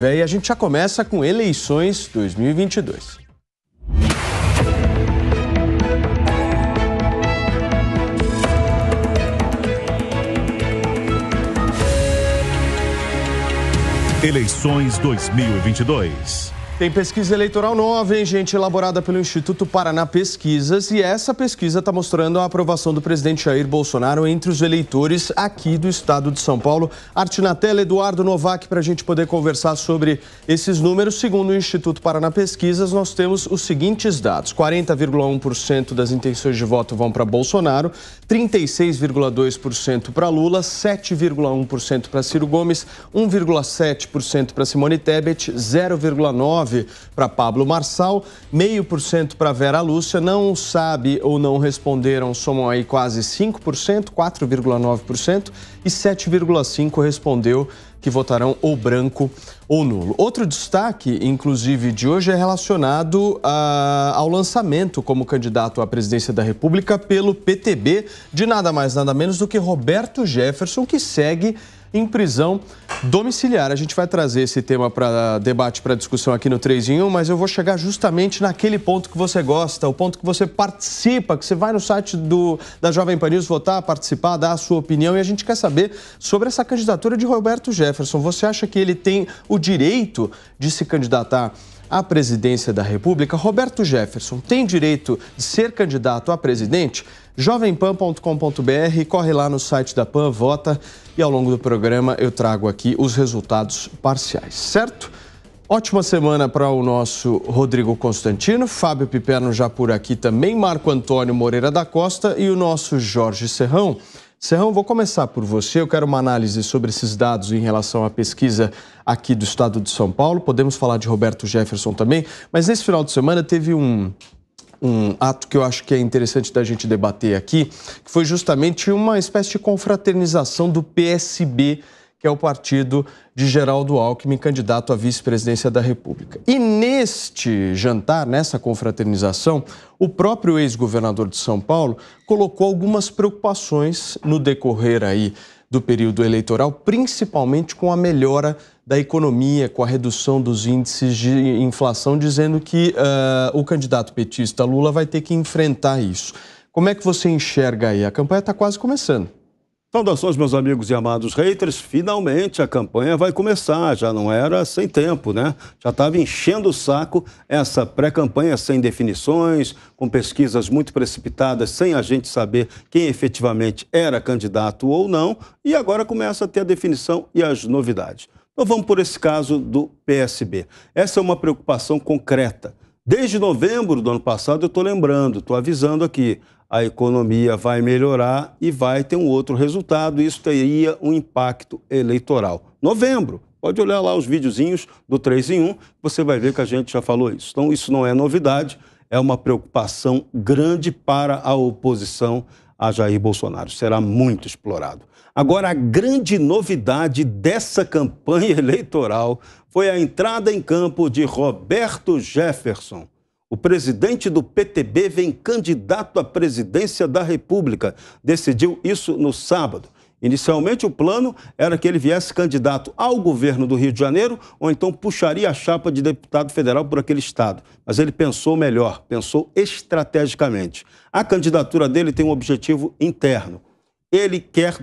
E a gente já começa com eleições 2022. Eleições 2022. Tem pesquisa eleitoral nova, hein, gente? Elaborada pelo Instituto Paraná Pesquisas. E essa pesquisa está mostrando a aprovação do presidente Jair Bolsonaro entre os eleitores aqui do estado de São Paulo. Arte na tela, Eduardo Novak, para a gente poder conversar sobre esses números. Segundo o Instituto Paraná Pesquisas, nós temos os seguintes dados. 40,1% das intenções de voto vão para Bolsonaro, 36,2% para Lula, 7,1% para Ciro Gomes, 1,7% para Simone Tebet, 0,9% para Pablo Marçal, 0,5% para Vera Lúcia, não sabe ou não responderam, somam aí quase 5%, 4,9%, e 7,5% respondeu que votarão ou branco ou nulo. Outro destaque, inclusive, de hoje é relacionado ao lançamento como candidato à presidência da República pelo PTB, de nada mais nada menos do que Roberto Jefferson, que segue em prisão domiciliar. A gente vai trazer esse tema para debate, para discussão aqui no 3 em 1, mas eu vou chegar justamente naquele ponto que você gosta, o ponto que você participa, que você vai no site da Jovem Pan News votar, participar, dar a sua opinião, e a gente quer saber sobre essa candidatura de Roberto Jefferson. Você acha que ele tem o direito de se candidatar à presidência da República? Roberto Jefferson tem direito de ser candidato a presidente? jovempan.com.br, corre lá no site da PAN, vota, e ao longo do programa eu trago aqui os resultados parciais, certo? Ótima semana para o nosso Rodrigo Constantino, Fábio Piperno já por aqui também, Marco Antônio Moreira da Costa e o nosso Jorge Serrão. Serrão, vou começar por você. Eu quero uma análise sobre esses dados em relação à pesquisa aqui do estado de São Paulo. Podemos falar de Roberto Jefferson também, mas nesse final de semana teve um ato que eu acho que é interessante da gente debater aqui, que foi justamente uma espécie de confraternização do PSB, que é o partido de Geraldo Alckmin, candidato à vice-presidência da República. E neste jantar, nessa confraternização, o próprio ex-governador de São Paulo colocou algumas preocupações no decorrer aí do período eleitoral, principalmente com a melhora da economia, com a redução dos índices de inflação, dizendo que o candidato petista Lula vai ter que enfrentar isso. Como é que você enxerga aí? A campanha está quase começando. Saudações, meus amigos e amados haters. Finalmente a campanha vai começar, já não era sem tempo, né? Já estava enchendo o saco essa pré-campanha sem definições, com pesquisas muito precipitadas, sem a gente saber quem efetivamente era candidato ou não, e agora começa a ter a definição e as novidades. Então vamos por esse caso do PSB. Essa é uma preocupação concreta. Desde novembro do ano passado eu estou lembrando, estou avisando aqui, a economia vai melhorar e vai ter um outro resultado, e isso teria um impacto eleitoral. Novembro, pode olhar lá os videozinhos do 3 em 1, você vai ver que a gente já falou isso. Então isso não é novidade, é uma preocupação grande para a oposição a Jair Bolsonaro. Será muito explorado. Agora, a grande novidade dessa campanha eleitoral foi a entrada em campo de Roberto Jefferson. O presidente do PTB vem candidato à presidência da República. Decidiu isso no sábado. Inicialmente, o plano era que ele viesse candidato ao governo do Rio de Janeiro, ou então puxaria a chapa de deputado federal por aquele estado. Mas ele pensou melhor, pensou estrategicamente. A candidatura dele tem um objetivo interno. Ele quer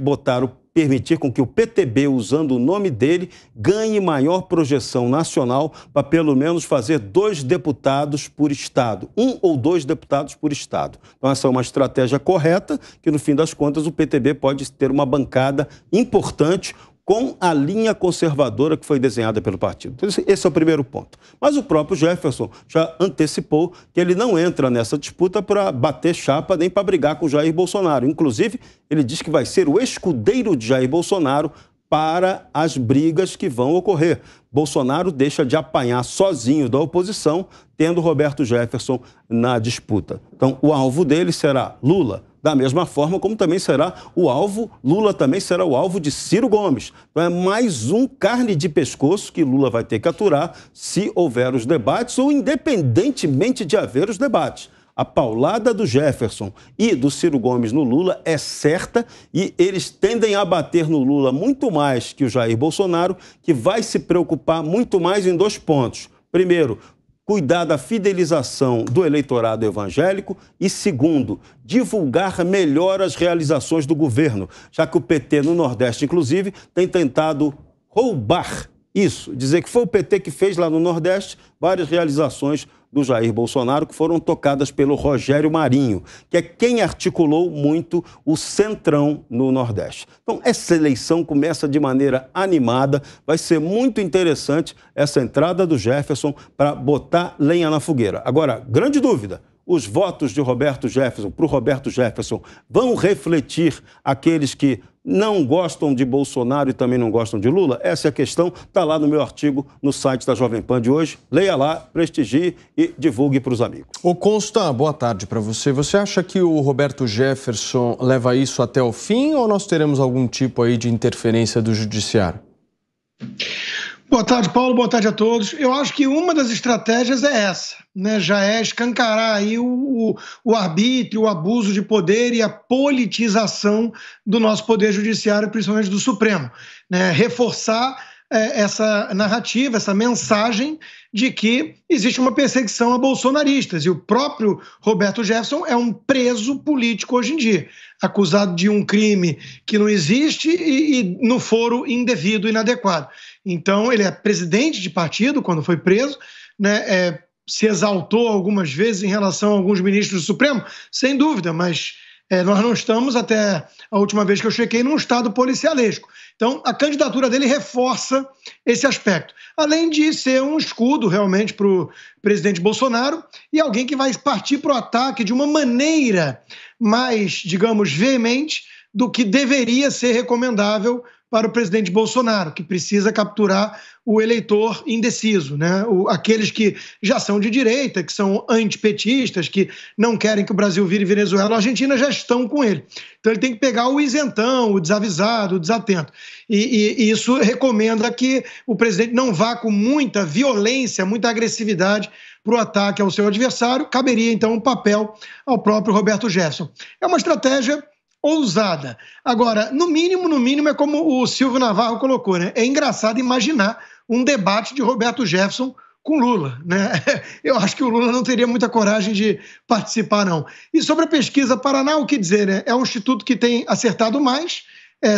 permitir com que o PTB, usando o nome dele, ganhe maior projeção nacional para pelo menos fazer 2 deputados por estado. 1 ou 2 deputados por estado. Então essa é uma estratégia correta, que no fim das contas o PTB pode ter uma bancada importante com a linha conservadora que foi desenhada pelo partido. Então, esse é o primeiro ponto. Mas o próprio Jefferson já antecipou que ele não entra nessa disputa para bater chapa nem para brigar com Jair Bolsonaro. Inclusive, ele diz que vai ser o escudeiro de Jair Bolsonaro para as brigas que vão ocorrer. Bolsonaro deixa de apanhar sozinho da oposição, tendo Roberto Jefferson na disputa. Então, o alvo dele será Lula. Da mesma forma como também será o alvo, Lula também será o alvo de Ciro Gomes. Então é mais um carne de pescoço que Lula vai ter que aturar se houver os debates ou independentemente de haver os debates. A paulada do Jefferson e do Ciro Gomes no Lula é certa e eles tendem a bater no Lula muito mais que o Jair Bolsonaro, que vai se preocupar muito mais em 2 pontos. Primeiro, cuidar da fidelização do eleitorado evangélico e, segundo, divulgar melhor as realizações do governo, já que o PT no Nordeste, inclusive, tem tentado roubar isso, dizer que foi o PT que fez lá no Nordeste várias realizações do Jair Bolsonaro que foram tocadas pelo Rogério Marinho, que é quem articulou muito o Centrão no Nordeste. Então, essa eleição começa de maneira animada, vai ser muito interessante essa entrada do Jefferson para botar lenha na fogueira. Agora, grande dúvida, os votos de Roberto Jefferson para o Roberto Jefferson vão refletir aqueles que não gostam de Bolsonaro e também não gostam de Lula? Essa é a questão, está lá no meu artigo no site da Jovem Pan de hoje. Leia lá, prestigie e divulgue para os amigos. Ô Consta, boa tarde para você. Você acha que o Roberto Jefferson leva isso até o fim ou nós teremos algum tipo aí de interferência do judiciário? Boa tarde, Paulo. Boa tarde a todos. Eu acho que uma das estratégias é essa, né? Já é escancarar aí o arbítrio, o abuso de poder e a politização do nosso poder judiciário, principalmente do Supremo, né? Reforçar essa narrativa, essa mensagem de que existe uma perseguição a bolsonaristas. E o próprio Roberto Jefferson é um preso político hoje em dia, acusado de um crime que não existe e no foro indevido, inadequado. Então, ele é presidente de partido quando foi preso, né? Se exaltou algumas vezes em relação a alguns ministros do Supremo, sem dúvida, mas nós não estamos, até a última vez que eu chequei, num estado policialesco. Então, a candidatura dele reforça esse aspecto, além de ser um escudo realmente para o presidente Bolsonaro e alguém que vai partir para o ataque de uma maneira mais, digamos, veemente do que deveria ser recomendável para o presidente Bolsonaro, que precisa capturar o eleitor indeciso, né? Aqueles que já são de direita, que são antipetistas, que não querem que o Brasil vire Venezuela, a Argentina já estão com ele. Então ele tem que pegar o isentão, o desavisado, o desatento. E isso recomenda que o presidente não vá com muita violência, muita agressividade para o ataque ao seu adversário. Caberia então um papel ao próprio Roberto Jefferson. É uma estratégia ousada. Agora, no mínimo, é como o Silvio Navarro colocou, né? É engraçado imaginar um debate de Roberto Jefferson com Lula, né? Eu acho que o Lula não teria muita coragem de participar, não. E sobre a pesquisa Paraná, o que dizer, né? É um instituto que tem acertado mais.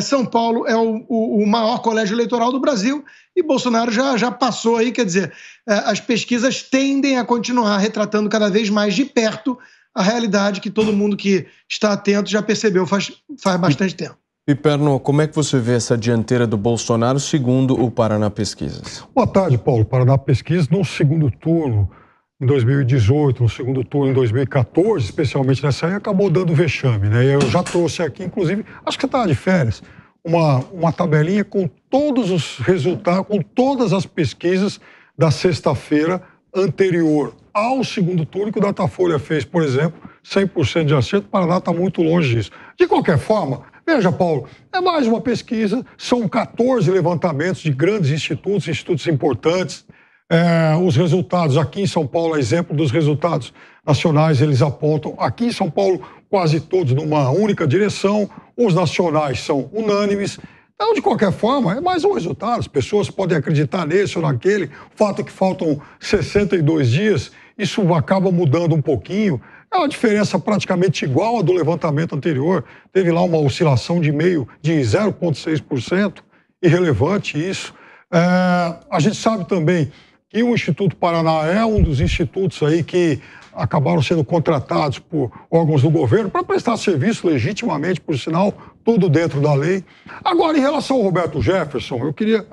São Paulo é o maior colégio eleitoral do Brasil e Bolsonaro já passou aí, quer dizer, as pesquisas tendem a continuar retratando cada vez mais de perto a realidade que todo mundo que está atento já percebeu faz bastante tempo. E Perno, como é que você vê essa dianteira do Bolsonaro segundo o Paraná Pesquisas? Boa tarde, Paulo. Paraná Pesquisas, no segundo turno em 2018, no segundo turno em 2014, especialmente nessa aí, acabou dando vexame, né? Eu já trouxe aqui, inclusive, acho que você estava de férias, uma tabelinha com todos os resultados, com todas as pesquisas da sexta-feira anterior ao segundo turno, que o Datafolha fez, por exemplo, 100% de acerto. O Paraná está muito longe disso. De qualquer forma, veja, Paulo, é mais uma pesquisa, são 14 levantamentos de grandes institutos importantes. Os resultados aqui em São Paulo, a exemplo dos resultados nacionais, eles apontam aqui em São Paulo quase todos numa única direção, os nacionais são unânimes. Então, de qualquer forma, é mais um resultado. As pessoas podem acreditar nesse ou naquele. O fato é que faltam 62 dias, isso acaba mudando um pouquinho. É uma diferença praticamente igual à do levantamento anterior. Teve lá uma oscilação de 0,6%, irrelevante isso. A gente sabe também que o Instituto Paraná é um dos institutos aí que acabaram sendo contratados por órgãos do governo para prestar serviço legitimamente, por sinal, tudo dentro da lei. Agora, em relação ao Roberto Jefferson, eu queria...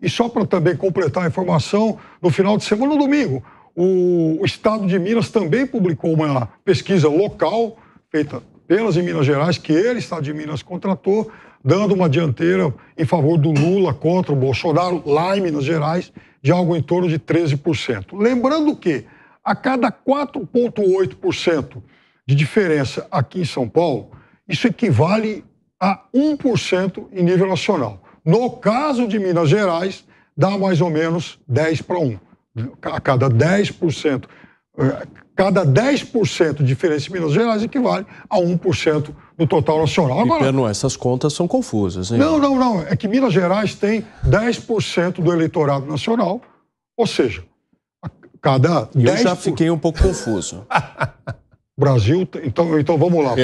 e só para também completar a informação, no final de semana, no domingo, o Estado de Minas também publicou uma pesquisa local, feita pelas em Minas Gerais, que ele, Estado de Minas, contratou, dando uma dianteira em favor do Lula contra o Bolsonaro, lá em Minas Gerais, de algo em torno de 13%. Lembrando que a cada 4,8% de diferença aqui em São Paulo, isso equivale a 1% em nível nacional. No caso de Minas Gerais, dá mais ou menos 10 para 1. A cada 10% Cada 10% de diferença em Minas Gerais equivale a 1% do total nacional. Agora, Piperno, essas contas são confusas, hein? Não. É que Minas Gerais tem 10% do eleitorado nacional, ou seja, cada 10%... Eu já fiquei um pouco confuso. Brasil... Então vamos lá.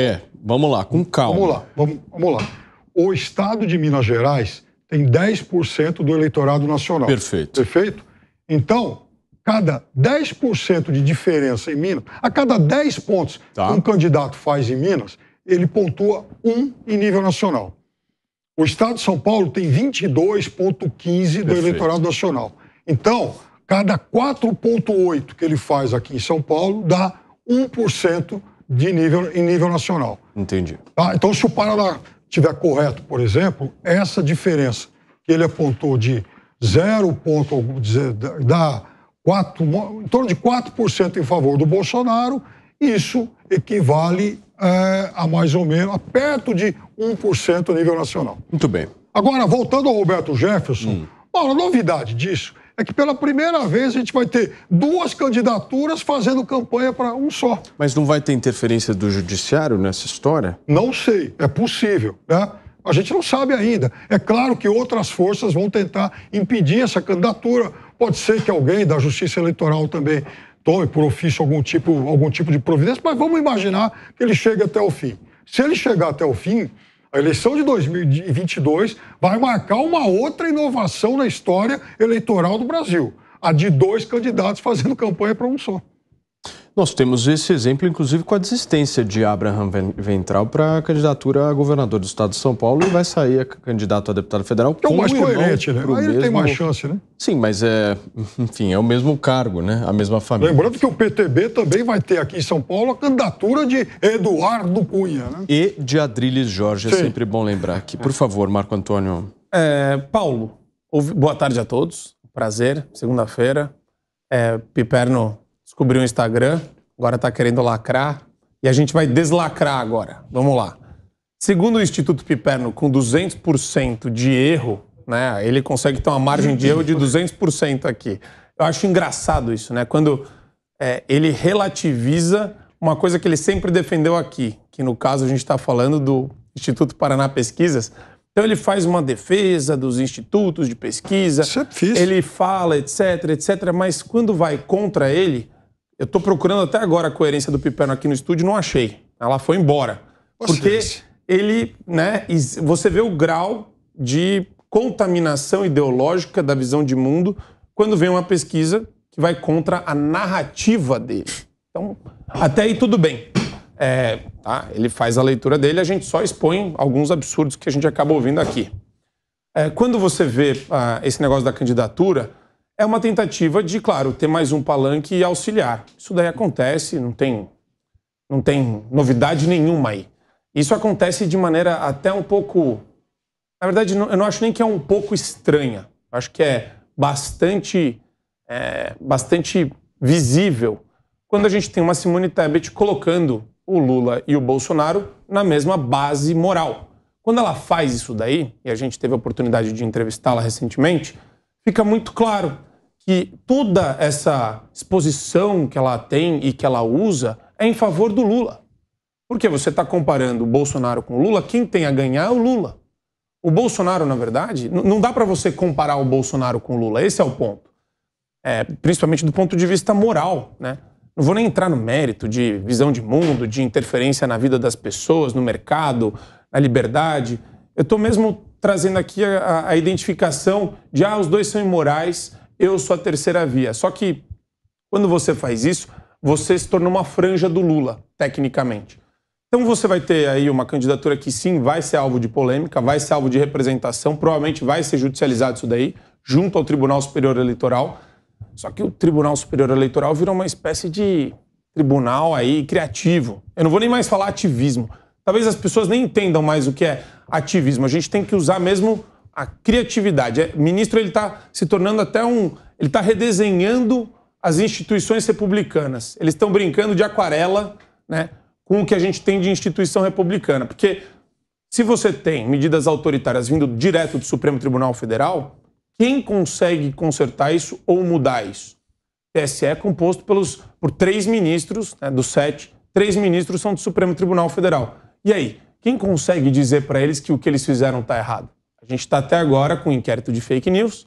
Vamos lá, com calma. Vamos lá. O estado de Minas Gerais tem 10% do eleitorado nacional. Perfeito. Então, cada 10% de diferença em Minas, a cada 10 pontos que um candidato faz em Minas, ele pontua 1 em nível nacional. O estado de São Paulo tem 22,15 do eleitorado nacional. Então, cada 4,8 que ele faz aqui em São Paulo dá 1% em nível nacional. Entendi. Tá? Então, se o Paraná estiver correto, por exemplo, essa diferença que ele apontou de 0, dá em torno de 4% em favor do Bolsonaro, isso equivale a mais ou menos, a perto de 1% a nível nacional. Muito bem. Agora, voltando ao Roberto Jefferson, a novidade disso é que pela primeira vez a gente vai ter 2 candidaturas fazendo campanha para um só. Mas não vai ter interferência do judiciário nessa história? Não sei, é possível, né? A gente não sabe ainda. É claro que outras forças vão tentar impedir essa candidatura. Pode ser que alguém da Justiça Eleitoral também tome por ofício algum tipo de providência, mas vamos imaginar que ele chegue até o fim. Se ele chegar até o fim, a eleição de 2022 vai marcar uma outra inovação na história eleitoral do Brasil. A de 2 candidatos fazendo campanha para um só. Nós temos esse exemplo, inclusive, com a desistência de Abraham Weintraub para a candidatura a governador do estado de São Paulo e vai sair candidato a deputado federal. É o mais coerente, né? Aí ele tem mais chance, né? Sim, mas enfim, é o mesmo cargo, né? A mesma família. Lembrando que o PTB também vai ter aqui em São Paulo a candidatura de Eduardo Cunha, né? E de Adriles Jorge, é sempre bom lembrar aqui. Por favor, Marco Antônio. Paulo, boa tarde a todos. Prazer, segunda-feira. Piperno descobriu o Instagram, agora está querendo lacrar, e a gente vai deslacrar agora. Vamos lá. Segundo o Instituto Piperno, com 200% de erro, né, ele consegue ter uma margem de erro de 200% aqui. Eu acho engraçado isso, né? Quando ele relativiza uma coisa que ele sempre defendeu aqui, que no caso a gente está falando do Instituto Paraná Pesquisas. Então ele faz uma defesa dos institutos de pesquisa, ele fala, etc, mas quando vai contra ele, eu estou procurando até agora a coerência do Piperno aqui no estúdio, não achei. Ela foi embora. Porque ele, né, você vê o grau de contaminação ideológica da visão de mundo quando vem uma pesquisa que vai contra a narrativa dele. Então, até aí tudo bem. Ele faz a leitura dele, a gente só expõe alguns absurdos que a gente acaba ouvindo aqui. Quando você vê esse negócio da candidatura, é uma tentativa de, claro, ter mais um palanque e auxiliar. Isso daí acontece, não tem novidade nenhuma aí. Isso acontece de maneira até um pouco... Na verdade, eu não acho nem que é um pouco estranha. Eu acho que é bastante visível quando a gente tem uma Simone Tebet colocando o Lula e o Bolsonaro na mesma base moral. Quando ela faz isso daí, e a gente teve a oportunidade de entrevistá-la recentemente, fica muito claro que toda essa exposição que ela tem e que ela usa é em favor do Lula. Porque você está comparando o Bolsonaro com o Lula, quem tem a ganhar é o Lula. O Bolsonaro, na verdade, não dá para você comparar o Bolsonaro com o Lula, esse é o ponto. Principalmente do ponto de vista moral, né? Não vou nem entrar no mérito de visão de mundo, de interferência na vida das pessoas, no mercado, na liberdade. Eu estou mesmo trazendo aqui a identificação de os dois são imorais, eu sou a terceira via. Só que quando você faz isso, você se torna uma franja do Lula, tecnicamente. Então você vai ter aí uma candidatura que sim, vai ser alvo de polêmica, vai ser alvo de representação, provavelmente vai ser judicializado isso daí, junto ao Tribunal Superior Eleitoral. Só que o Tribunal Superior Eleitoral virou uma espécie de tribunal aí criativo. Eu não vou nem mais falar ativismo. Talvez as pessoas nem entendam mais o que é ativismo. A gente tem que usar mesmo a criatividade. O ministro, ele está se tornando até ele está redesenhando as instituições republicanas. Eles estão brincando de aquarela, né, com o que a gente tem de instituição republicana. Porque se você tem medidas autoritárias vindo direto do Supremo Tribunal Federal, quem consegue consertar isso ou mudar isso? TSE é composto por 3 ministros, né, dos 7, 3 ministros são do Supremo Tribunal Federal. E aí, quem consegue dizer para eles que o que eles fizeram está errado? A gente está até agora com um inquérito de fake news,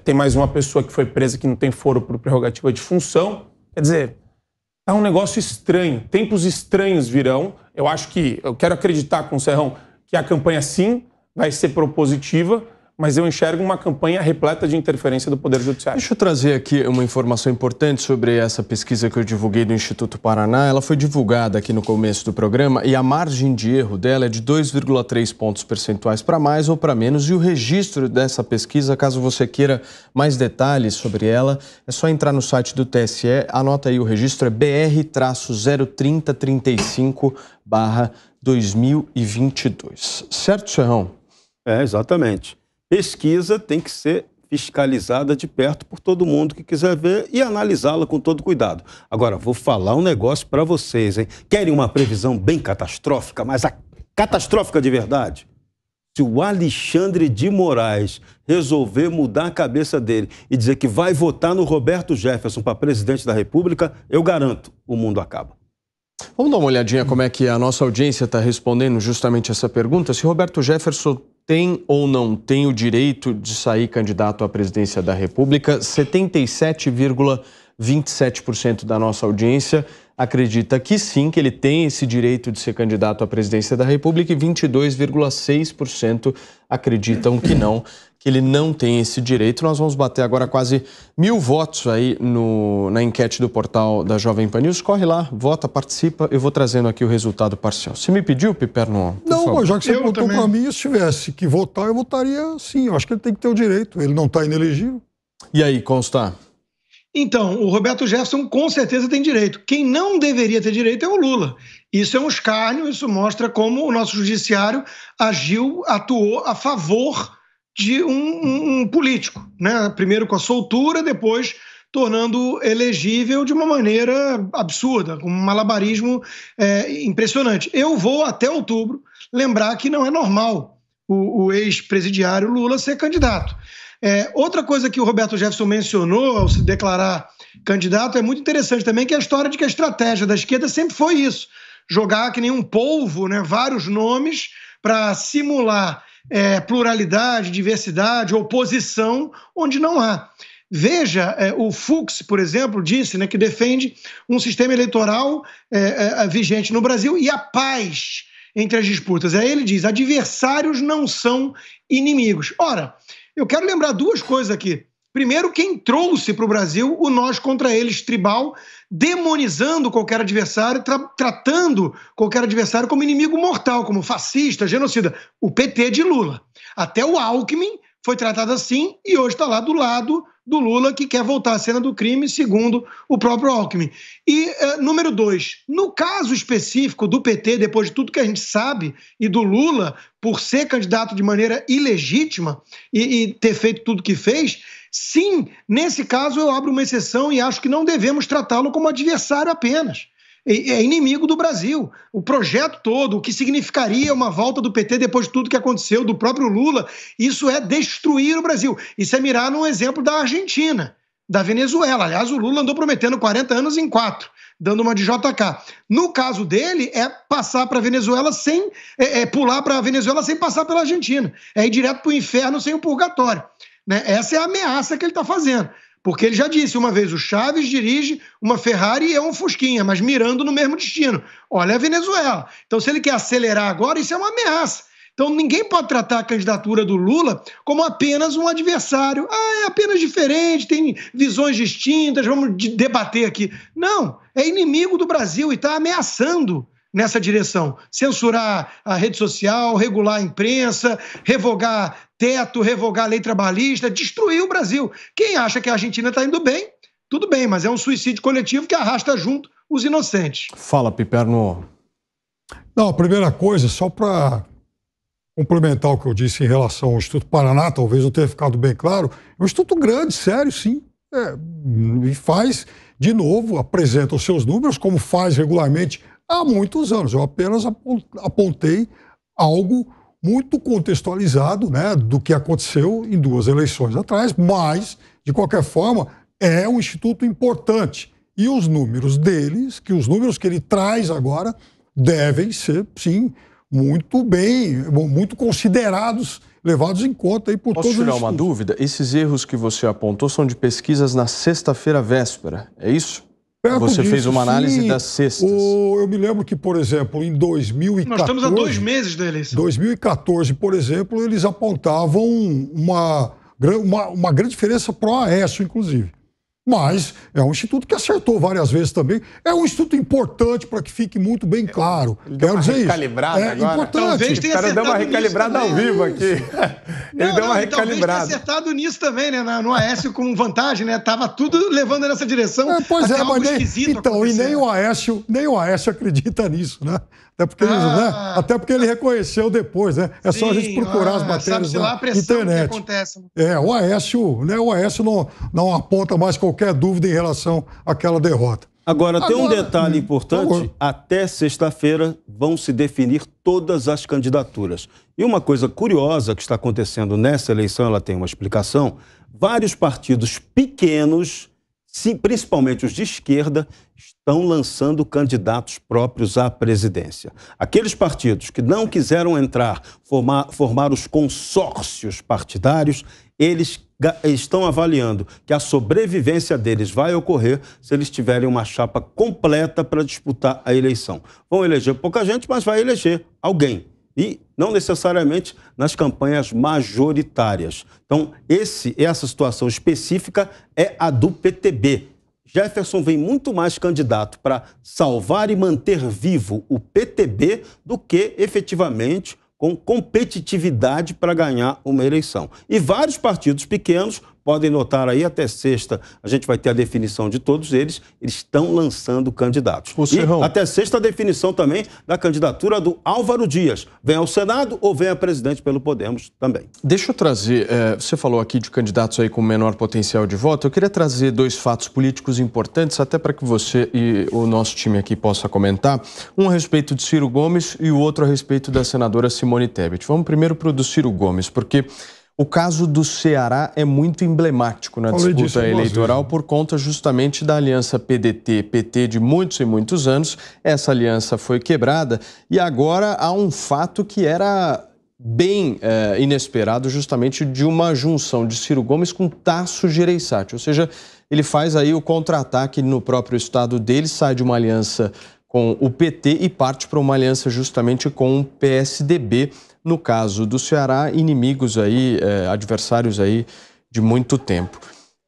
tem mais uma pessoa que foi presa que não tem foro por prerrogativa de função. Quer dizer, é um negócio estranho, tempos estranhos virão. Eu quero acreditar com o Serrão que a campanha sim vai ser propositiva, mas eu enxergo uma campanha repleta de interferência do Poder Judiciário. Deixa eu trazer aqui uma informação importante sobre essa pesquisa que eu divulguei do Instituto Paraná. Ela foi divulgada aqui no começo do programa e a margem de erro dela é de 2,3 pontos percentuais para mais ou para menos. E o registro dessa pesquisa, caso você queira mais detalhes sobre ela, é só entrar no site do TSE. Anota aí, o registro é BR-03035/2022. Certo, Serrão? Exatamente. Pesquisa tem que ser fiscalizada de perto por todo mundo que quiser ver e analisá-la com todo cuidado. Agora, vou falar um negócio para vocês, hein? Querem uma previsão bem catastrófica, mas catastrófica de verdade? Se o Alexandre de Moraes resolver mudar a cabeça dele e dizer que vai votar no Roberto Jefferson para presidente da República, eu garanto, o mundo acaba. Vamos dar uma olhadinha como é que a nossa audiência está respondendo justamente essa pergunta. Se Roberto Jefferson tem ou não tem o direito de sair candidato à presidência da República, 77,27% da nossa audiência acredita que sim, que ele tem esse direito de ser candidato à presidência da República e 22,6% acreditam que não, que ele não tem esse direito. Nós vamos bater agora quase 1.000 votos aí na enquete do portal da Jovem Pan News. Corre lá, vota, participa. Eu vou trazendo aqui o resultado parcial. Você me pediu, Piperno? Não, mas já que você perguntou para mim, se tivesse que votar, eu votaria sim. Eu acho que ele tem que ter o direito. Ele não está inelegível. E aí, consta? Então, o Roberto Jefferson com certeza tem direito. Quem não deveria ter direito é o Lula. Isso é um escárnio, isso mostra como o nosso judiciário atuou a favor de um político, né? Primeiro com a soltura, depois tornando elegível de uma maneira absurda, com um malabarismo impressionante. Eu vou até outubro lembrar que não é normal o ex-presidiário Lula ser candidato. Outra coisa que o Roberto Jefferson mencionou ao se declarar candidato é muito interessante também, que é a história de que a estratégia da esquerda sempre foi isso, jogar que nem um polvo, né, vários nomes para simular pluralidade, diversidade, oposição, onde não há. Veja, o Fux, por exemplo, disse, né, que defende um sistema eleitoral vigente no Brasil e a paz entre as disputas. Aí ele diz, adversários não são inimigos. Ora, eu quero lembrar duas coisas aqui. Primeiro, quem trouxe para o Brasil o nós contra eles tribal, demonizando qualquer adversário, tratando qualquer adversário como inimigo mortal, como fascista, genocida. O PT de Lula. Até o Alckmin foi tratado assim e hoje está lá do lado do Lula, que quer voltar à cena do crime, segundo o próprio Alckmin. E, número 2, no caso específico do PT, depois de tudo que a gente sabe, e do Lula, por ser candidato de maneira ilegítima e ter feito tudo que fez, sim, nesse caso eu abro uma exceção e acho que não devemos tratá-lo como adversário apenas. É inimigo do Brasil. O projeto todo, o que significaria uma volta do PT depois de tudo que aconteceu, do próprio Lula, isso é destruir o Brasil. Isso é mirar num exemplo da Argentina, da Venezuela. Aliás, o Lula andou prometendo 40 anos em 4, dando uma de JK. No caso dele, é passar para a Venezuela sem... pular para a Venezuela sem passar pela Argentina. É ir direto para o inferno sem o purgatório. Né? Essa é a ameaça que ele está fazendo. Porque ele já disse uma vez, o Chaves dirige uma Ferrari e é um Fusquinha, mas mirando no mesmo destino. Olha a Venezuela. Então, se ele quer acelerar agora, isso é uma ameaça. Então, ninguém pode tratar a candidatura do Lula como apenas um adversário. É apenas diferente, tem visões distintas, vamos debater aqui. Não, é inimigo do Brasil e está ameaçando nessa direção. Censurar a rede social, regular a imprensa, revogar teto, revogar a lei trabalhista, destruir o Brasil. Quem acha que a Argentina está indo bem, tudo bem, mas é um suicídio coletivo que arrasta junto os inocentes. Fala, Piperno. Não, a primeira coisa, só para complementar o que eu disse em relação ao Instituto Paraná, talvez não tenha ficado bem claro, é um instituto grande, sério, sim. E faz, de novo, apresenta os seus números, como faz regularmente há muitos anos. Eu apenas apontei algo muito contextualizado, né, do que aconteceu em 2 eleições atrás, mas, de qualquer forma, é um instituto importante. E os números deles, os números que ele traz agora, devem ser, sim, muito bem, muito considerados, levados em conta aí por todos os Posso tirar estudos. uma dúvida? Esses erros que você apontou são de pesquisas na sexta-feira véspera, é isso? Perto Você disso, fez uma análise sim. das sextas. Eu me lembro que, por exemplo, em 2014... Nós estamos há 2 meses da eleição. 2014, por exemplo, eles apontavam uma grande diferença para o Aécio, inclusive. Mas é um instituto que acertou várias vezes também. É um instituto importante para que fique muito bem claro. Ele deu Quero uma dizer isso. recalibrada É agora. importante. Talvez O tenha cara deu uma acertado recalibrada nisso ao também. vivo aqui. Ele deu uma Talvez tenha recalibrada. acertado nisso também, né? No Aécio com vantagem, né? Tava tudo levando nessa direção. Pois até é, algo mas esquisito então, e acontecer. nem o Aécio acredita nisso, né? Até porque ele reconheceu depois, né? É só a gente procurar as matérias sabe-se lá a na pressão internet. que acontece. Né? O Aécio não aponta mais qualquer dúvida em relação àquela derrota. Agora, tem um detalhe importante: até sexta-feira vão se definir todas as candidaturas. E uma coisa curiosa que está acontecendo nessa eleição, ela tem uma explicação: vários partidos pequenos, principalmente os de esquerda, estão lançando candidatos próprios à presidência. Aqueles partidos que não quiseram formar os consórcios partidários, eles estão avaliando que a sobrevivência deles vai ocorrer se eles tiverem uma chapa completa para disputar a eleição. Vão eleger pouca gente, mas vai eleger alguém. E não necessariamente nas campanhas majoritárias. Então, essa situação específica é a do PTB. Jefferson vem muito mais candidato para salvar e manter vivo o PTB do que, efetivamente, com competitividade para ganhar uma eleição. E vários partidos pequenos, podem notar aí, até sexta a gente vai ter a definição de todos eles, eles estão lançando candidatos. E até sexta a definição também da candidatura do Álvaro Dias. Vem ao Senado ou vem a presidente pelo Podemos também. Deixa eu trazer, você falou aqui de candidatos aí com menor potencial de voto, eu queria trazer 2 fatos políticos importantes, até para que você e o nosso time aqui possa comentar. Um a respeito de Ciro Gomes e o outro a respeito da senadora Simone Tebet. Vamos primeiro para o do Ciro Gomes, porque o caso do Ceará é muito emblemático na disputa eleitoral por conta justamente da aliança PDT-PT de muitos e muitos anos. Essa aliança foi quebrada e agora há um fato que era bem inesperado, justamente de uma junção de Ciro Gomes com Tasso Gereissati. Ou seja, ele faz aí o contra-ataque no próprio estado dele, sai de uma aliança com o PT e parte para uma aliança justamente com o PSDB. No caso do Ceará, inimigos aí, adversários aí de muito tempo.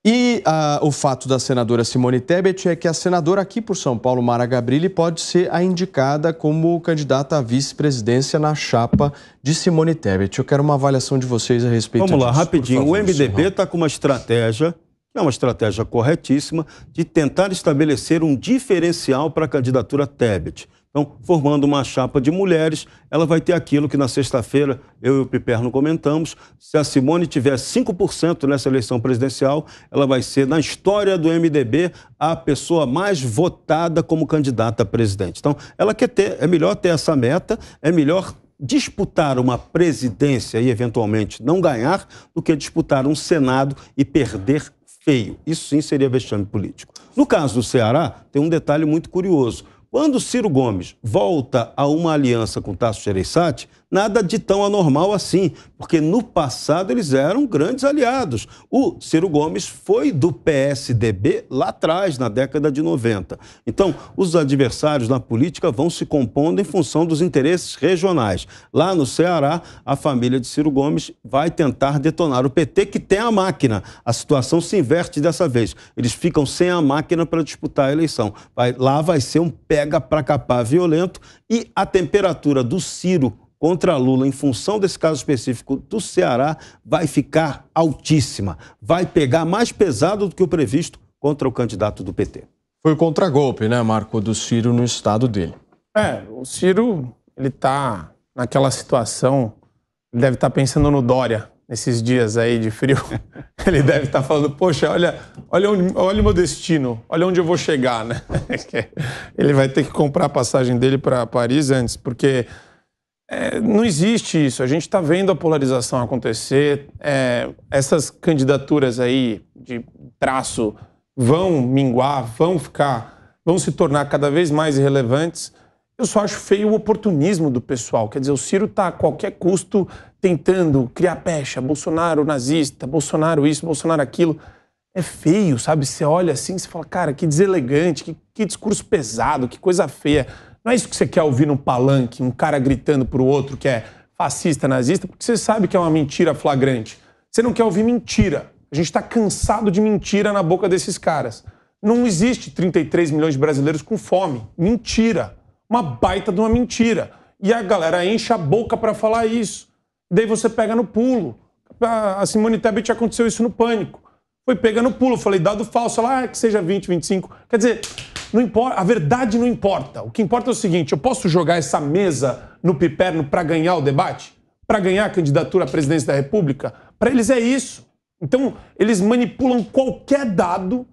E o fato da senadora Simone Tebet é que a senadora aqui por São Paulo, Mara Gabrilli, pode ser a indicada como candidata à vice-presidência na chapa de Simone Tebet. Eu quero uma avaliação de vocês a respeito disso. Vamos lá, rapidinho. Favor, o MDB está com uma estratégia, que é uma estratégia corretíssima, de tentar estabelecer um diferencial para a candidatura Tebet. Então, formando uma chapa de mulheres, ela vai ter aquilo que na sexta-feira eu e o Piperno comentamos. Se a Simone tiver 5% nessa eleição presidencial, ela vai ser, na história do MDB, a pessoa mais votada como candidata a presidente. Então, ela quer ter, é melhor ter essa meta, é melhor disputar uma presidência e, eventualmente, não ganhar, do que disputar um Senado e perder feio. Isso sim seria vexame político. No caso do Ceará, tem um detalhe muito curioso. Quando Ciro Gomes volta a uma aliança com Tasso Gereissati, nada de tão anormal assim, porque no passado eles eram grandes aliados. O Ciro Gomes foi do PSDB lá atrás, na década de 90. Então, os adversários na política vão se compondo em função dos interesses regionais. Lá no Ceará, a família de Ciro Gomes vai tentar detonar o PT, que tem a máquina. A situação se inverte dessa vez. Eles ficam sem a máquina para disputar a eleição. Lá vai ser um pega para capar violento e a temperatura do Ciro contra Lula, em função desse caso específico do Ceará, vai ficar altíssima. Vai pegar mais pesado do que o previsto contra o candidato do PT. Foi o contragolpe, né, Marco, do Ciro no estado dele. O Ciro, ele tá naquela situação, ele deve estar pensando no Dória, nesses dias aí de frio. Ele deve estar falando, poxa, olha o meu destino, olha onde eu vou chegar, né? Ele vai ter que comprar a passagem dele para Paris antes, porque não existe isso. A gente está vendo a polarização acontecer. Essas candidaturas aí de traço vão minguar, vão se tornar cada vez mais irrelevantes. Eu só acho feio o oportunismo do pessoal. Quer dizer, o Ciro está a qualquer custo tentando criar pecha. Bolsonaro nazista, Bolsonaro isso, Bolsonaro aquilo. É feio, sabe? Você olha assim, você fala, cara, que deselegante, que discurso pesado, que coisa feia. Não é isso que você quer ouvir no palanque, um cara gritando pro outro que é fascista, nazista, porque você sabe que é uma mentira flagrante. Você não quer ouvir mentira. A gente está cansado de mentira na boca desses caras. Não existe 33 milhões de brasileiros com fome. Mentira. Uma baita de uma mentira. E a galera enche a boca para falar isso. Daí você pega no pulo. A Simone Tebet aconteceu isso no Pânico. Foi pega no pulo. Falei, dado falso. Ela, que seja 20, 25. Quer dizer, não importa. A verdade não importa. O que importa é o seguinte, eu posso jogar essa mesa no piperno para ganhar o debate? Para ganhar a candidatura à presidência da República? Para eles é isso. Então, eles manipulam qualquer dado,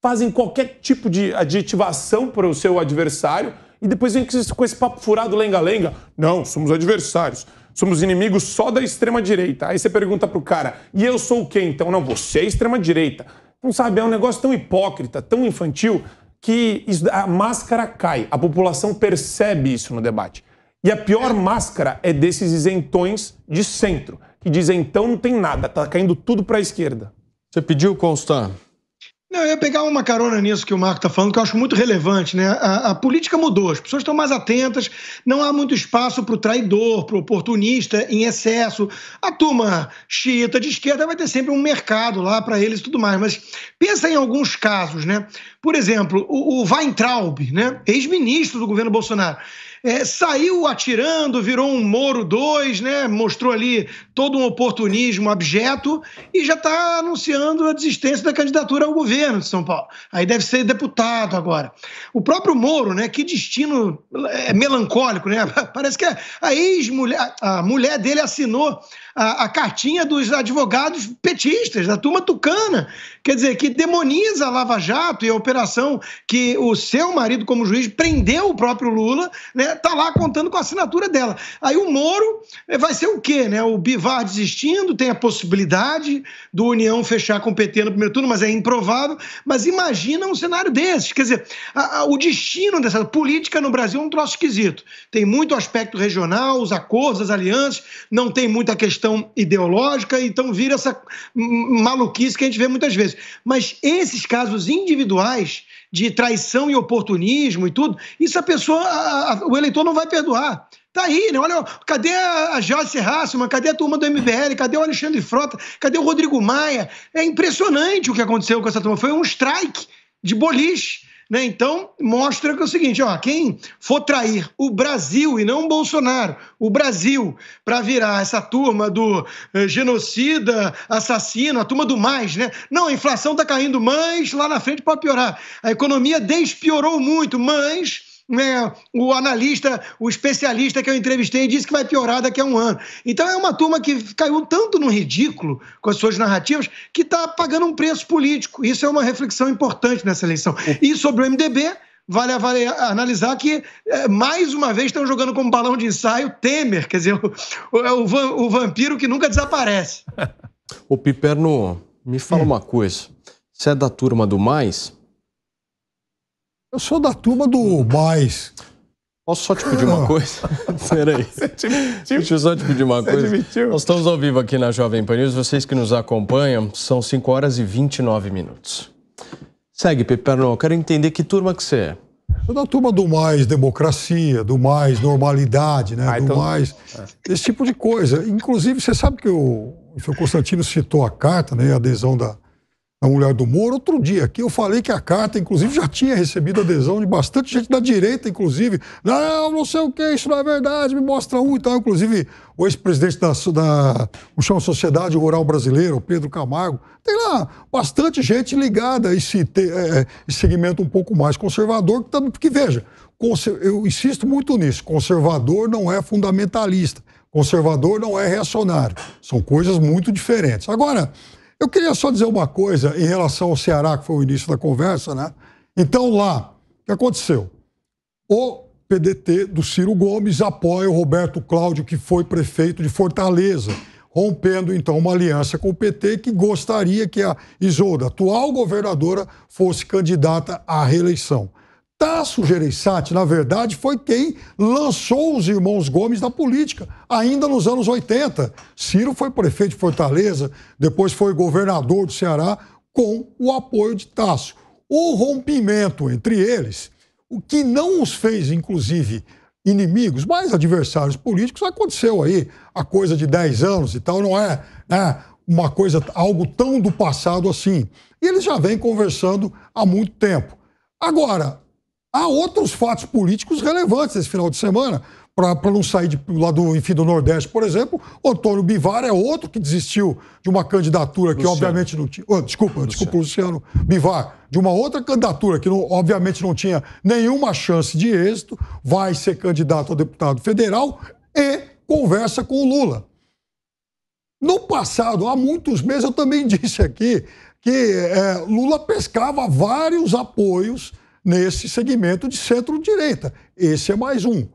fazem qualquer tipo de adjetivação para o seu adversário e depois vem com esse papo furado lenga-lenga. Não, somos adversários. Somos inimigos só da extrema-direita. Aí você pergunta pro cara, e eu sou o quê então? Não, você é extrema-direita. Então, sabe, é um negócio tão hipócrita, tão infantil, que a máscara cai. A população percebe isso no debate. E a pior máscara é desses isentões de centro, que dizem, então não tem nada, tá caindo tudo para a esquerda. Você pediu, Constant? Não, eu ia pegar uma carona nisso que o Marco está falando, que eu acho muito relevante, né? A política mudou, as pessoas estão mais atentas, não há muito espaço para o traidor, para o oportunista em excesso. A turma xiita de esquerda vai ter sempre um mercado lá para eles e tudo mais, mas pensa em alguns casos, né? Por exemplo, o Weintraub, né? Ex-ministro do governo Bolsonaro. Saiu atirando, virou um Moro 2, né? Mostrou ali todo um oportunismo abjeto e já está anunciando a desistência da candidatura ao governo de São Paulo. Aí deve ser deputado agora. O próprio Moro, né? Que destino melancólico, né? Parece que a ex-mulher, a mulher dele assinou a cartinha dos advogados petistas, da turma tucana, quer dizer, que demoniza a Lava Jato e a operação que o seu marido, como juiz, prendeu o próprio Lula, né, tá lá contando com a assinatura dela. Aí o Moro vai ser o quê, né? O Bivar desistindo, tem a possibilidade do União fechar com o PT no primeiro turno, mas é improvável, mas imagina um cenário desses, quer dizer, o destino dessa política no Brasil é um troço esquisito. Tem muito aspecto regional, os acordos, as alianças, não tem muita questão ideológica, então vira essa maluquice que a gente vê muitas vezes. Mas esses casos individuais de traição e oportunismo e tudo, isso a pessoa, o eleitor não vai perdoar. Tá aí, né? Olha, cadê a Joyce Hasselmann? Cadê a turma do MBL? Cadê o Alexandre Frota? Cadê o Rodrigo Maia? É impressionante o que aconteceu com essa turma. Foi um strike de boliche. Né? Então, mostra que é o seguinte, ó, quem for trair o Brasil e não o Bolsonaro, o Brasil, para virar essa turma do genocida, assassino, a turma do mais, né? Não, a inflação está caindo, mas lá na frente pode piorar. A economia despiorou muito, mas... né, o analista, o especialista que eu entrevistei disse que vai piorar daqui a um ano. Então é uma turma que caiu tanto no ridículo com as suas narrativas que está pagando um preço político. Isso é uma reflexão importante nessa eleição. E sobre o MDB, vale analisar que, mais uma vez, estão jogando como balão de ensaio Temer, quer dizer, o vampiro que nunca desaparece. Ô Piperno, me fala uma coisa. Você é da turma do mais? Eu sou da turma do mais. Posso só te pedir uma coisa? Peraí. Deixa eu só te pedir uma coisa. Nós estamos ao vivo aqui na Jovem Pan News. Vocês que nos acompanham, são 5 horas e 29 minutos. Segue, Piperno. Eu quero entender que turma que você é. Sou da turma do mais democracia, do mais normalidade, né? Do mais... esse tipo de coisa. Inclusive, você sabe que o Constantino citou a carta, né? A adesão da mulher do Moro. Outro dia aqui eu falei que a carta, inclusive, já tinha recebido adesão de bastante gente da direita, inclusive. Não sei o que, isso não é verdade, me mostra um e tal. Inclusive, o ex-presidente da Sociedade Rural Brasileira, o Pedro Camargo, tem lá bastante gente ligada a esse segmento um pouco mais conservador, porque veja, eu insisto muito nisso, conservador não é fundamentalista, conservador não é reacionário, são coisas muito diferentes. Agora, eu queria só dizer uma coisa em relação ao Ceará, que foi o início da conversa, né? Então lá, o que aconteceu? O PDT do Ciro Gomes apoia o Roberto Cláudio, que foi prefeito de Fortaleza. rompendo então uma aliança com o PT que gostaria que a Isolda, atual governadora, fosse candidata à reeleição. Tasso Gereissati, na verdade, foi quem lançou os irmãos Gomes na política, ainda nos anos 80. Ciro foi prefeito de Fortaleza, depois foi governador do Ceará, com o apoio de Tasso. O rompimento entre eles, o que não os fez, inclusive, inimigos, mas adversários políticos, aconteceu aí há coisa de 10 anos e tal, não é, né, uma coisa, algo tão do passado assim. E eles já vêm conversando há muito tempo. Agora, há outros fatos políticos relevantes esse final de semana, para não sair lá do Nordeste, por exemplo. O Antônio Bivar é outro que desistiu de uma candidatura que obviamente não tinha... Desculpa, Luciano Bivar. De uma outra candidatura que obviamente não tinha nenhuma chance de êxito, vai ser candidato a deputado federal e conversa com o Lula. No passado, há muitos meses, eu também disse aqui que Lula pescava vários apoios nesse segmento de centro-direita. Esse é mais um.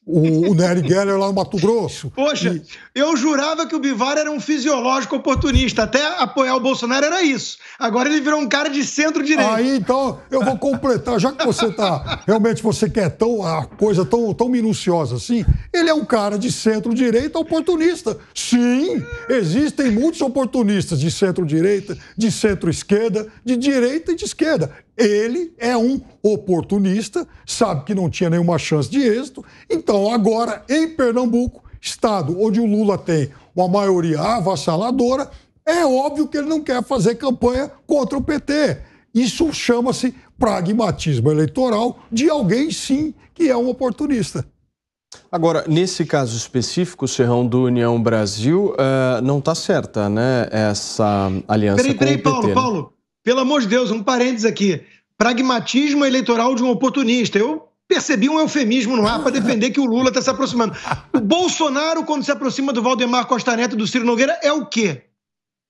O Nery Geller lá no Mato Grosso. Poxa, eu jurava que o Bivar era um fisiológico oportunista. Até apoiar o Bolsonaro era isso. Agora ele virou um cara de centro-direita. Aí, então, eu vou completar. Já que você tá... Realmente você quer a coisa tão minuciosa assim, ele é um cara de centro-direita oportunista. Sim, existem muitos oportunistas de centro-direita, de centro-esquerda, de direita e de esquerda. Ele é um oportunista, sabe que não tinha nenhuma chance de êxito. Então, agora, em Pernambuco, estado onde o Lula tem uma maioria avassaladora, é óbvio que ele não quer fazer campanha contra o PT. Isso chama-se pragmatismo eleitoral de alguém, sim, que é um oportunista. Agora, nesse caso específico, Serrão, do União Brasil, não está certa, né, essa aliança com o PT. Paulo. Pelo amor de Deus, um parênteses aqui. Pragmatismo eleitoral de um oportunista. Eu percebi um eufemismo no ar para defender que o Lula está se aproximando. O Bolsonaro, quando se aproxima do Valdemar Costa Neto e do Ciro Nogueira, é o quê?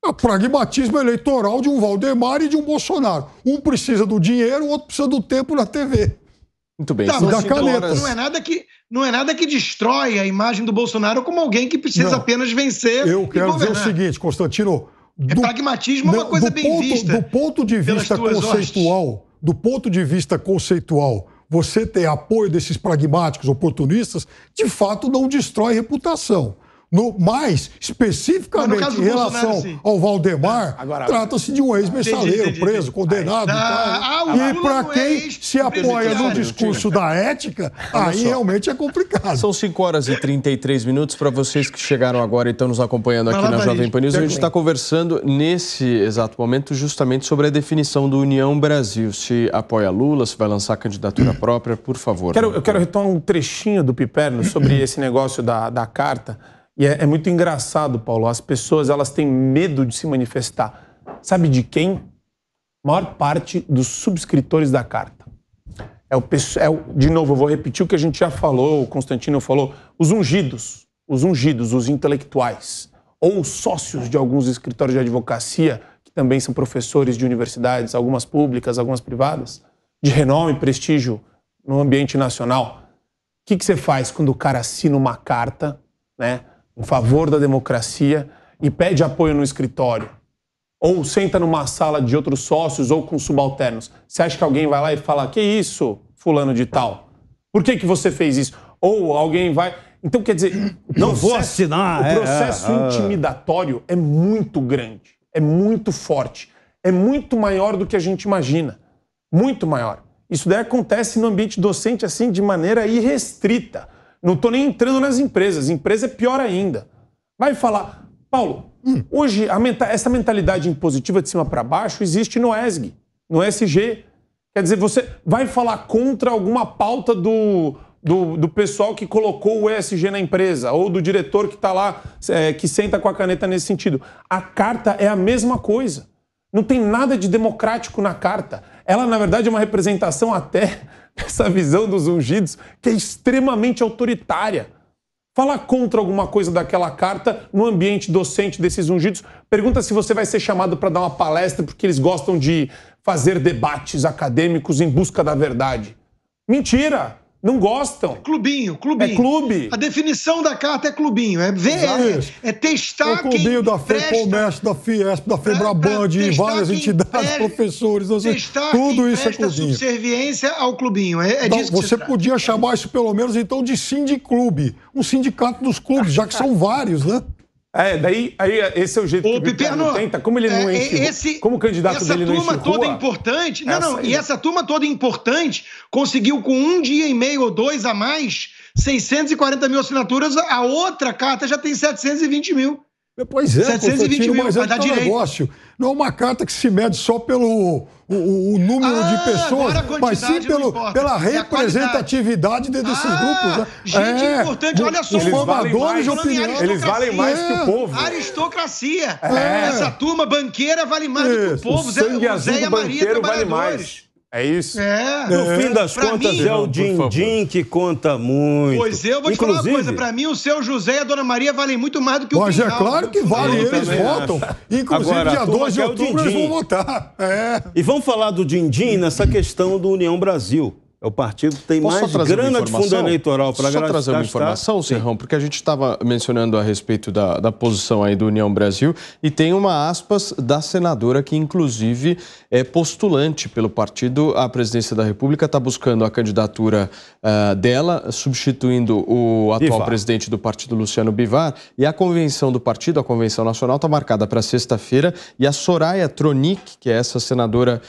O pragmatismo eleitoral de um Valdemar e de um Bolsonaro. Um precisa do dinheiro, o outro precisa do tempo na TV. Muito bem. Tá, da caneta. Não é nada que destrói a imagem do Bolsonaro como alguém que precisa apenas vencer. Eu quero dizer o seguinte, Constantino... pragmatismo é uma coisa bem vista. Do ponto de vista conceitual, você ter apoio desses pragmáticos oportunistas, de fato não destrói reputação. Mas, especificamente em relação ao Valdemar, trata-se de um ex-mensaleiro preso, condenado e tal. E para quem se apoia no discurso da ética, aí realmente é complicado. São 5h33 para vocês que chegaram agora e estão nos acompanhando aqui na Jovem Pan News. A gente está conversando nesse exato momento justamente sobre a definição do União Brasil. Se apoia Lula, se vai lançar candidatura própria, por favor. Eu quero retomar um trechinho do Piperno sobre esse negócio da carta. E é muito engraçado, Paulo, as pessoas elas têm medo de se manifestar. Sabe de quem? A maior parte dos subscritores da carta. De novo, eu vou repetir o que a gente já falou, o Constantino falou, os ungidos, os intelectuais, ou os sócios de alguns escritórios de advocacia, que também são professores de universidades, algumas públicas, algumas privadas, de renome e prestígio no ambiente nacional. O que você faz quando o cara assina uma carta, né, em favor da democracia e pede apoio no escritório? Ou senta numa sala de outros sócios ou com subalternos. Você acha que alguém vai lá e fala, que isso, fulano de tal? Por que você fez isso? Ou alguém vai... Então, quer dizer... Não vou assinar. O processo intimidatório é muito grande, é muito forte, é muito maior do que a gente imagina. Muito maior. Isso daí acontece no ambiente docente assim de maneira irrestrita. Não estou nem entrando nas empresas. Empresa é pior ainda. Vai falar... Paulo, hoje essa mentalidade impositiva de cima para baixo existe no ESG, no ESG. Quer dizer, você vai falar contra alguma pauta do pessoal que colocou o ESG na empresa, ou do diretor que está lá, que senta com a caneta nesse sentido. A carta é a mesma coisa. Não tem nada de democrático na carta. Ela, na verdade, é uma representação até dessa visão dos ungidos, que é extremamente autoritária. Fala contra alguma coisa daquela carta no ambiente docente desses ungidos. Pergunta se você vai ser chamado para dar uma palestra porque eles gostam de fazer debates acadêmicos em busca da verdade. Mentira! Não gostam. Clubinho. É clube. A definição da carta é clubinho. É testar o clubinho da presta, FEComércio, da Fiesp, da Febraban, de várias entidades, professores. Tudo isso é clubinho. Subserviência ao clubinho. Então, disso você podia chamar isso, pelo menos, então, de sindiclube. Um sindicato dos clubes, já que são vários, né? Daí esse é o jeito que o Piperno tenta. Como ele não enche, como o candidato dele não enche rua... Essa turma toda importante... E essa turma toda importante conseguiu, com um dia e meio ou 2 a mais, 640 mil assinaturas. A outra carta já tem 720 mil. Pois é, 720 mil, mas é um negócio. Não é uma carta que se mede só pelo o número de pessoas, mas sim pela representatividade desses grupos. Né? Gente importante, olha só. Os formadores de opinião. Eles valem mais que o povo. Aristocracia. Essa turma banqueira vale mais do que o povo. O sangue azul do banqueiro vale mais. É isso. No fim das contas, mim, é o din-din que conta muito. Pois eu vou te falar uma coisa. Pra mim, o seu José e a dona Maria valem muito mais do que o Mas é claro que vale. Eles votam. Inclusive, agora, dia 2 de outubro, eles vão votar. E vamos falar do din-din nessa questão do União Brasil. É o partido que tem mais grana de fundo eleitoral para gastar. Só trazer uma informação, Serrão, porque a gente estava mencionando a respeito da posição aí do União Brasil e tem uma aspas da senadora que, inclusive, é postulante pelo partido à presidência da República, está buscando a candidatura dela, substituindo o atual presidente do partido, Luciano Bivar, e a convenção do partido, a convenção nacional, está marcada para sexta-feira e a Soraya Tronic, que é essa senadora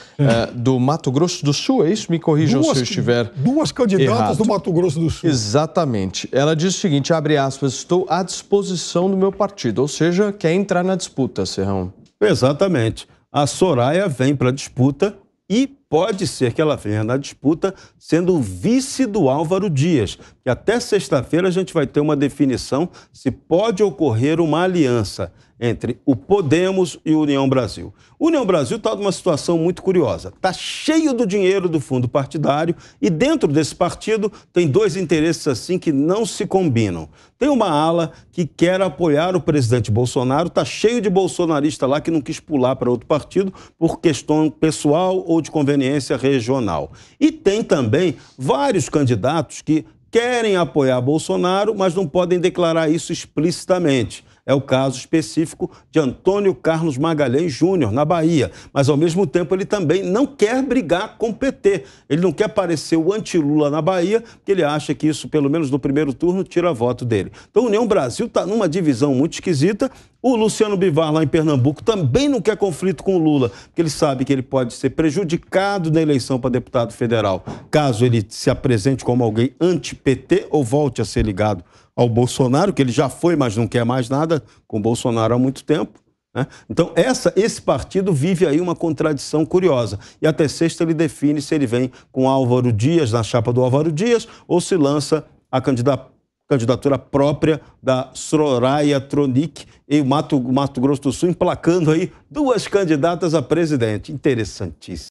do Mato Grosso do Sul, é isso? Me corrijam se eu estiver duas candidatas errado. Do Mato Grosso do Sul. Exatamente. Ela diz o seguinte, abre aspas, estou à disposição do meu partido, ou seja, quer entrar na disputa, Serrão. Exatamente. A Soraya vem para a disputa e pode ser que ela venha na disputa sendo o vice do Álvaro Dias, que até sexta-feira a gente vai ter uma definição se pode ocorrer uma aliança entre o Podemos e o União Brasil. O União Brasil está numa situação muito curiosa. Está cheio do dinheiro do fundo partidário e dentro desse partido tem 2 interesses assim que não se combinam. Tem uma ala que quer apoiar o presidente Bolsonaro, está cheio de bolsonarista lá que não quis pular para outro partido por questão pessoal ou de conveniência regional. E tem também vários candidatos que querem apoiar Bolsonaro, mas não podem declarar isso explicitamente. É o caso específico de Antônio Carlos Magalhães Júnior, na Bahia. Mas, ao mesmo tempo, ele também não quer brigar com o PT. Ele não quer parecer o anti-Lula na Bahia, porque ele acha que isso, pelo menos no primeiro turno, tira voto dele. Então, a União Brasil está numa divisão muito esquisita. O Luciano Bivar, lá em Pernambuco, também não quer conflito com o Lula, porque ele sabe que ele pode ser prejudicado na eleição para deputado federal, caso ele se apresente como alguém anti-PT ou volte a ser ligado ao Bolsonaro, que ele já foi, mas não quer mais nada com o Bolsonaro há muito tempo. Né? Então, esse partido vive aí uma contradição curiosa. E até sexta ele define se ele vem com Álvaro Dias, na chapa do Álvaro Dias, ou se lança a candidatura própria da Soraya Tronic e o Mato Grosso do Sul, emplacando aí 2 candidatas a presidente. Interessantíssimo.